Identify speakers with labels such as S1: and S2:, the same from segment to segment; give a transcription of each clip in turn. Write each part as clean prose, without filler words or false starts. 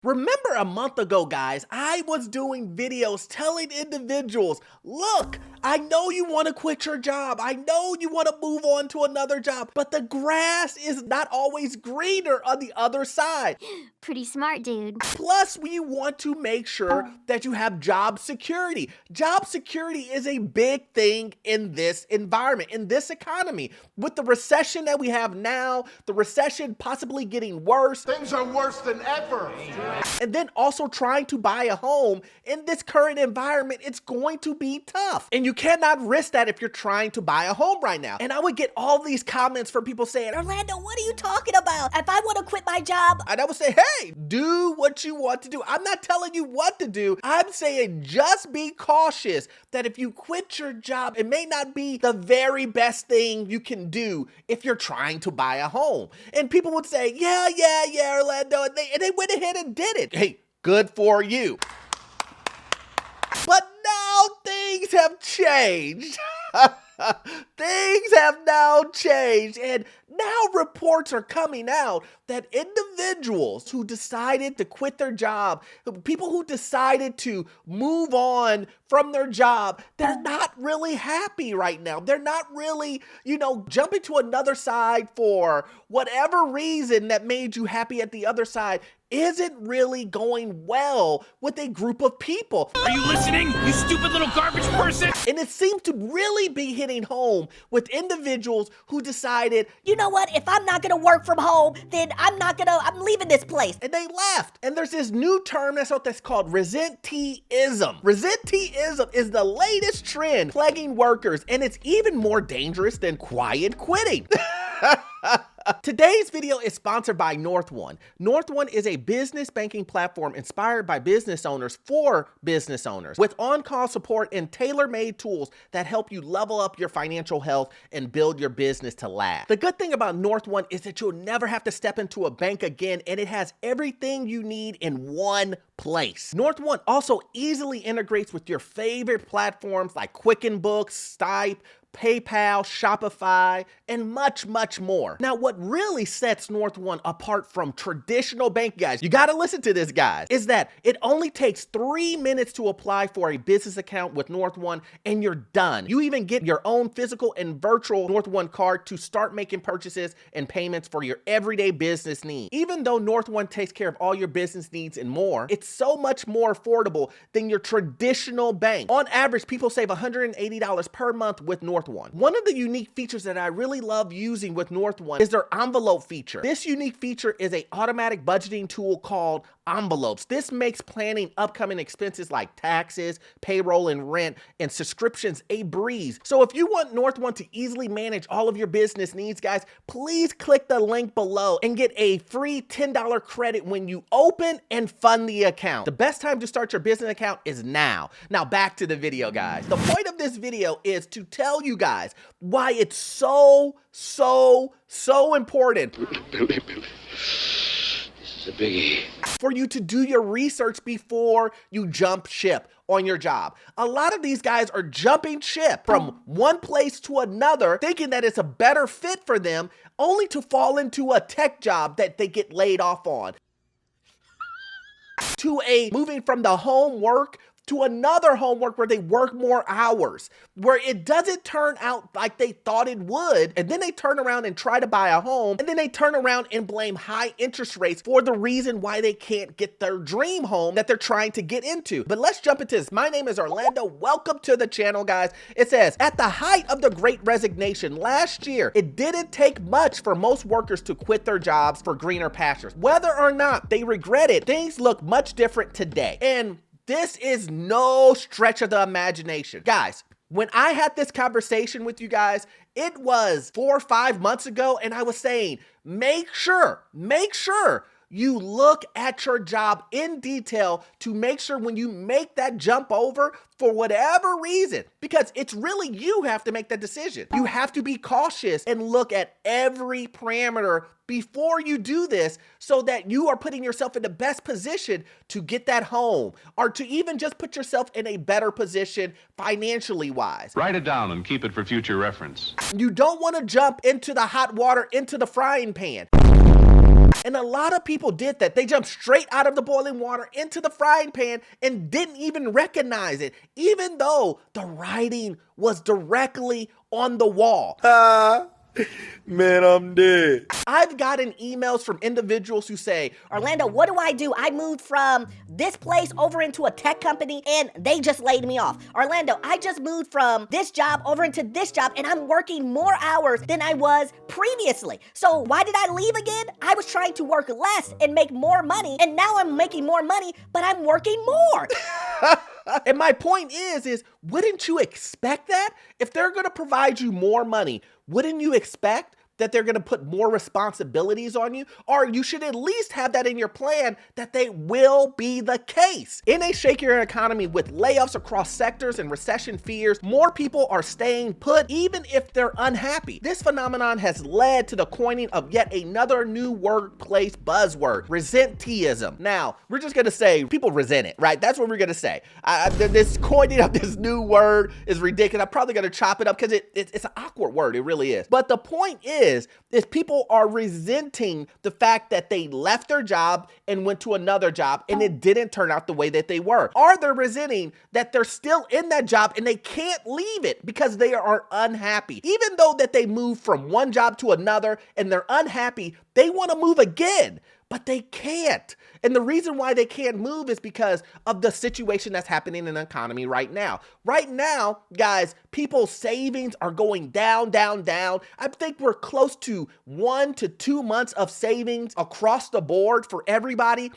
S1: Remember a month ago, guys, I was doing videos telling individuals, look, I know you want to quit your job. I know you want to move on to another job, but the grass is not always greener on the other side.
S2: Pretty smart, dude.
S1: Plus, we want to make sure that you have job security. Job security is a big thing in this environment, in this economy. With the recession that we have now, the recession possibly getting worse.
S3: Things are worse than ever.
S1: And then also trying to buy a home in this current environment, it's going to be tough. And you cannot risk that if you're trying to buy a home right now. And I would get all these comments from people saying,
S4: Orlando, what are you talking about? If I want to quit my job.
S1: And I would say, hey, do what you want to do. I'm not telling you what to do. I'm saying just be cautious that if you quit your job, it may not be the very best thing you can do if you're trying to buy a home. And people would say, yeah, Orlando. And they went ahead and did it. Hey, good for you. But now things have changed. Things have now changed, and now reports are coming out that individuals who decided to quit their job, people who decided to move on from their job, they're not really happy right now. They're not really, jumping to another side for whatever reason that made you happy at the other side isn't really going well with a group of people.
S5: Are you listening, you stupid little garbage person?
S1: And it seems to really be hitting home with individuals who decided,
S4: you know what, if I'm not gonna work from home, then I'm leaving this place.
S1: And they left. And there's this new term that's called resenteeism. Resenteeism is the latest trend plaguing workers, and it's even more dangerous than quiet quitting. Today's video is sponsored by NorthOne. NorthOne is a business banking platform inspired by business owners for business owners, with on-call support and tailor-made tools that help you level up your financial health and build your business to last. The good thing about NorthOne is that you'll never have to step into a bank again, and it has everything you need in one place. NorthOne also easily integrates with your favorite platforms like Quicken Books, Stripe, PayPal, Shopify, and much, much more. Now, what really sets NorthOne apart from traditional bank guys, you gotta listen to this, guys, is that it only takes 3 minutes to apply for a business account with NorthOne, and you're done. You even get your own physical and virtual NorthOne card to start making purchases and payments for your everyday business needs. Even though NorthOne takes care of all your business needs and more, it's so much more affordable than your traditional bank. On average, people save $180 per month with NorthOne. One of the unique features that I really love using with NorthOne is their envelope feature. This unique feature is an automatic budgeting tool called envelopes. This makes planning upcoming expenses like taxes, payroll, and rent, and subscriptions a breeze. So if you want NorthOne to easily manage all of your business needs, guys, please click the link below and get a free $10 credit when you open and fund the account. The best time to start your business account is now. Now back to the video, guys. The point of this video is to tell you guys why it's so important.
S6: Billy. This is a biggie.
S1: For you to do your research before you jump ship on your job. A lot of these guys are jumping ship from one place to another, thinking that it's a better fit for them, only to fall into a tech job that they get laid off on. Moving from the home work to another homework where they work more hours, where it doesn't turn out like they thought it would, and then they turn around and try to buy a home, and then they turn around and blame high interest rates for the reason why they can't get their dream home that they're trying to get into. But let's jump into this. My name is Orlando. Welcome to the channel, guys. It says, at the height of the Great Resignation last year, it didn't take much for most workers to quit their jobs for greener pastures. Whether or not they regret it, things look much different today. And this is no stretch of the imagination. Guys, when I had this conversation with you guys, it was 4 or 5 months ago, and I was saying, make sure you look at your job in detail to make sure when you make that jump over for whatever reason, because it's really you have to make that decision. You have to be cautious and look at every parameter before you do this so that you are putting yourself in the best position to get that home or to even just put yourself in a better position financially wise.
S7: Write it down and keep it for future reference.
S1: You don't want to jump into the hot water, into the frying pan. And a lot of people did that. They jumped straight out of the boiling water into the frying pan and didn't even recognize it, even though the writing was directly on the wall.
S2: Man, I'm dead.
S1: I've gotten emails from individuals who say,
S4: Orlando, what do I do? I moved from this place over into a tech company and they just laid me off. Orlando, I just moved from this job over into this job and I'm working more hours than I was previously. So why did I leave again? I was trying to work less and make more money, and now I'm making more money, but I'm working more.
S1: And my point is wouldn't you expect that? If they're going to provide you more money, wouldn't you expect that they're going to put more responsibilities on you? Or you should at least have that in your plan that they will be the case. In a shakier economy with layoffs across sectors and recession fears, more people are staying put even if they're unhappy. This phenomenon has led to the coining of yet another new workplace buzzword, resenteeism. Now, we're just going to say people resent it, right? That's what we're going to say. This coining of this new word is ridiculous. I'm probably going to chop it up because it's an awkward word. It really is. But the point is people are resenting the fact that they left their job and went to another job and it didn't turn out the way that they were. Or they're resenting that they're still in that job and they can't leave it because they are unhappy. Even though that they moved from one job to another and they're unhappy, they want to move again, but they can't. And the reason why they can't move is because of the situation that's happening in the economy right now. Right now, guys, people's savings are going down, down, down. I think we're close to 1 to 2 months of savings across the board for everybody.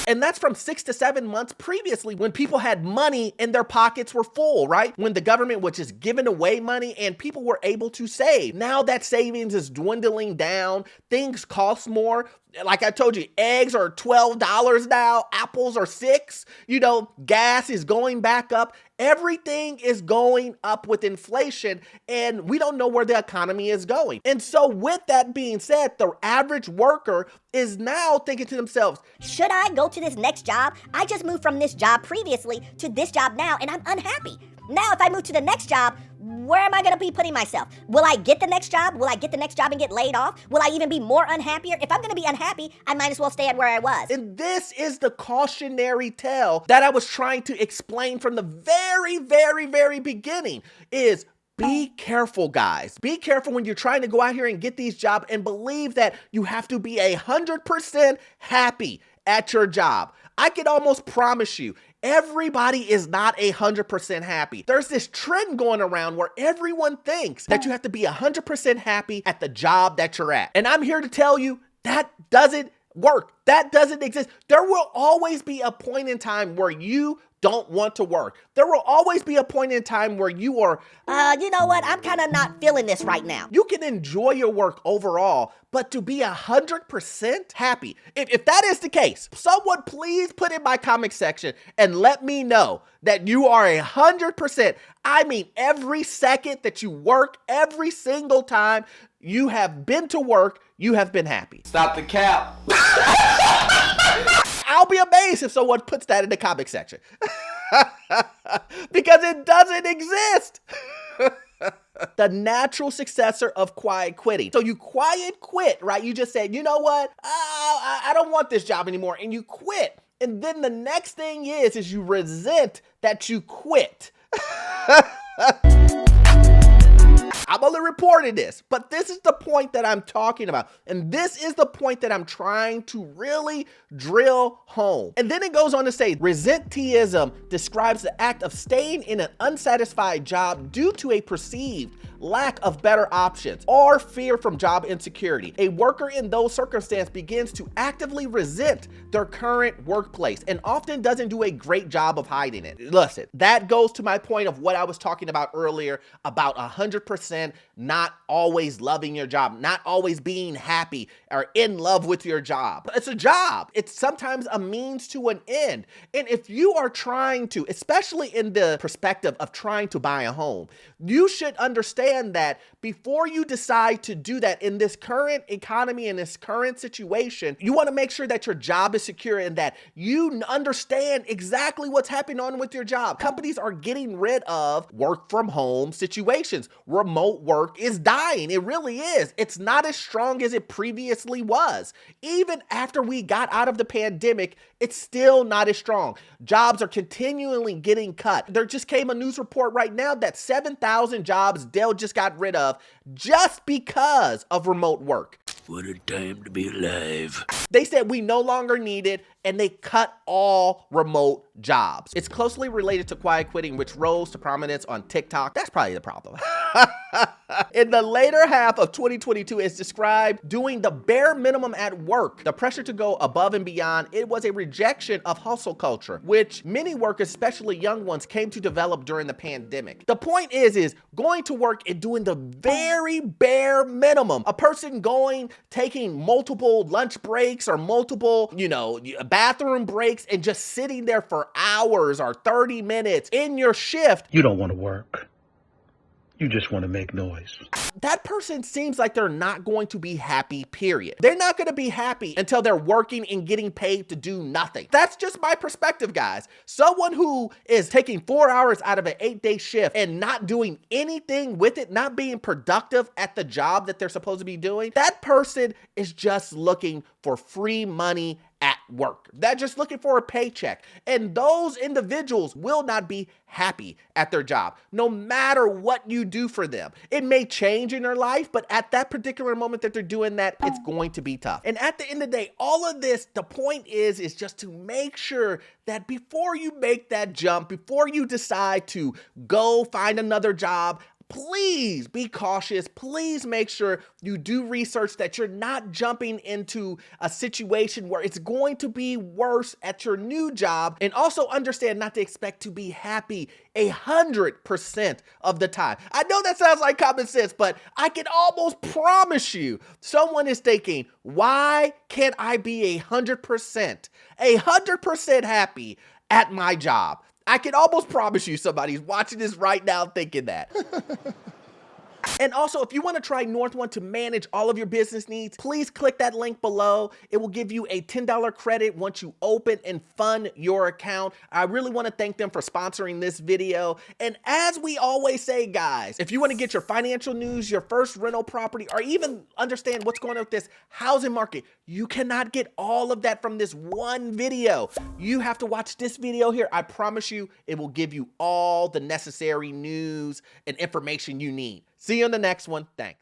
S1: And that's from 6 to 7 months previously when people had money and their pockets were full, right? When the government was just giving away money and people were able to save. Now that savings is dwindling down, things cost more. Like I told you, eggs are $12 now, apples are $6, gas is going back up. Everything is going up with inflation and we don't know where the economy is going. And so with that being said, the average worker is now thinking to themselves,
S4: should I go to this next job? I just moved from this job previously to this job now and I'm unhappy. Now, if I move to the next job, where am I going to be putting myself? Will I get the next job? Will I get the next job and get laid off? Will I even be more unhappier? If I'm going to be unhappy, I might as well stay at where I was.
S1: And this is the cautionary tale that I was trying to explain from the very, very, very beginning is be careful, guys. Be careful when you're trying to go out here and get these jobs and believe that you have to be 100% happy at your job. I can almost promise you, everybody is not 100% happy. There's this trend going around where everyone thinks that you have to be 100% happy at the job that you're at. And I'm here to tell you that doesn't work. That doesn't exist. There will always be a point in time where you don't want to work. There will always be a point in time where you are,
S4: you know what? I'm kind of not feeling this right now.
S1: You can enjoy your work overall, but to be 100% happy, if that is the case, someone please put in my comment section and let me know that you are 100%. I mean, every second that you work, every single time you have been to work, you have been happy.
S2: Stop the cap.
S1: I'll be amazed if someone puts that in the comment section. Because it doesn't exist. The natural successor of quiet quitting. So you quiet quit, right? You just said, you know what? I don't want this job anymore. And you quit. And then the next thing is you resent that you quit. I'm only reporting this, but this is the point that I'm talking about. And this is the point that I'm trying to really drill home. And then it goes on to say, resenteeism describes the act of staying in an unsatisfied job due to a perceived lack of better options or fear from job insecurity. A worker in those circumstances begins to actively resent their current workplace and often doesn't do a great job of hiding it. Listen, that goes to my point of what I was talking about earlier about 100% not always loving your job, not always being happy or in love with your job. It's a job. It's sometimes a means to an end. And if you are trying to, especially in the perspective of trying to buy a home, you should understand that before you decide to do that in this current economy, in this current situation, you want to make sure that your job is secure and that you understand exactly what's happening on with your job. Companies are getting rid of work from home situations. Remote work work is dying. It really is. It's not as strong as it previously was. Even after we got out of the pandemic, it's still not as strong. Jobs are continually getting cut. There just came a news report right now that 7,000 jobs Dell just got rid of just because of remote work.
S6: What a time to be alive.
S1: They said we no longer need it, and they cut all remote jobs. It's closely related to quiet quitting, which rose to prominence on TikTok. That's probably the problem. In the later half of 2022, it's described doing the bare minimum at work. The pressure to go above and beyond, it was a rejection of hustle culture, which many workers, especially young ones, came to develop during the pandemic. The point is going to work and doing the very bare minimum. A person taking multiple lunch breaks or multiple, bathroom breaks and just sitting there for hours or 30 minutes in your shift.
S7: You don't want to work. You just want to make noise.
S1: That person seems like they're not going to be happy, period. They're not going to be happy until they're working and getting paid to do nothing. That's just my perspective, guys. Someone who is taking 4 hours out of an 8-day shift and not doing anything with it, not being productive at the job that they're supposed to be doing, that person is just looking for free money at work. They're just looking for a paycheck. And those individuals will not be happy at their job, no matter what you do for them. It may change in their life, but at that particular moment that they're doing that, it's going to be tough. And at the end of the day, all of this, the point is just to make sure that before you make that jump, before you decide to go find another job, please be cautious. Please make sure you do research, that you're not jumping into a situation where it's going to be worse at your new job. And also understand not to expect to be happy 100% of the time. I know that sounds like common sense, but I can almost promise you someone is thinking, why can't I be 100% happy at my job? I can almost promise you somebody's watching this right now thinking that. And also, if you want to try NorthOne to manage all of your business needs, please click that link below. It will give you a $10 credit once you open and fund your account. I really want to thank them for sponsoring this video. And as we always say, guys, if you want to get your financial news, your first rental property, or even understand what's going on with this housing market, you cannot get all of that from this one video. You have to watch this video here. I promise you, it will give you all the necessary news and information you need. See you on the next one. Thanks.